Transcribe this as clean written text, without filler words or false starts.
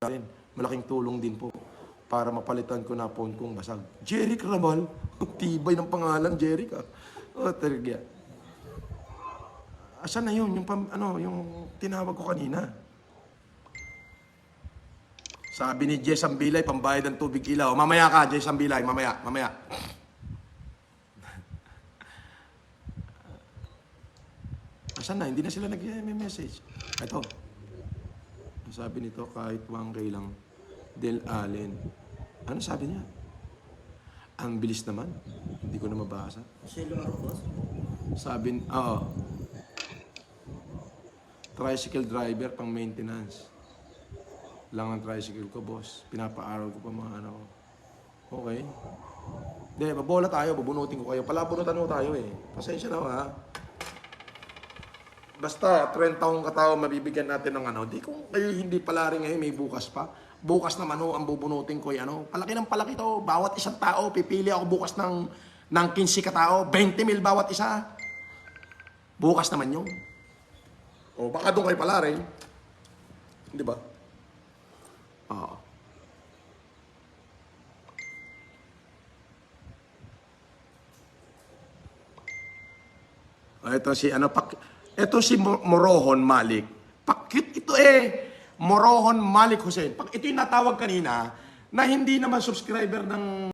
rin. Malaking tulong din po para mapalitan ko na phone kong basag. Jeric Ramal. Tibay ng pangalan, Jeric ah. Oh, tergya. Asan na yun? Yung tinawag ko kanina. Sabi ni Jess Ambilay, pambayad ng tubig ilaw. Mamaya ka, Jess Ambilay. Mamaya. Asan na? Hindi na sila nag-message. Ito. Sabi nito, kahit 1K lang. Del Allen. Ano sabi niya? Ang bilis naman. Hindi ko na mabasa. Sabi, oo. Tricycle driver pang maintenance. Lang ang tricycle ko, boss. Pinapa-araw ko pa mga ano. Okay. Hindi, babola tayo. Bubunutin ko kayo. Palabunutan mo tayo eh. Pasensya na ha. Basta, 30 taong katao mabibigyan natin ng ano. Di kung kayo hindi pala rin ngayon, may bukas pa. Bukas naman ho, ang bubunutin ko ano. Palaki ng palaki to. Bawat isang tao, pipili ako bukas ng 15 katao. 20 mil bawat isa. Bukas naman yun. O baka doon kayo pala rin. Di ba? Oo. Ito si Morohon Malik. Pakit ito eh. Morohon Malik Hussein. Ito yung natawag kanina na hindi naman subscriber ng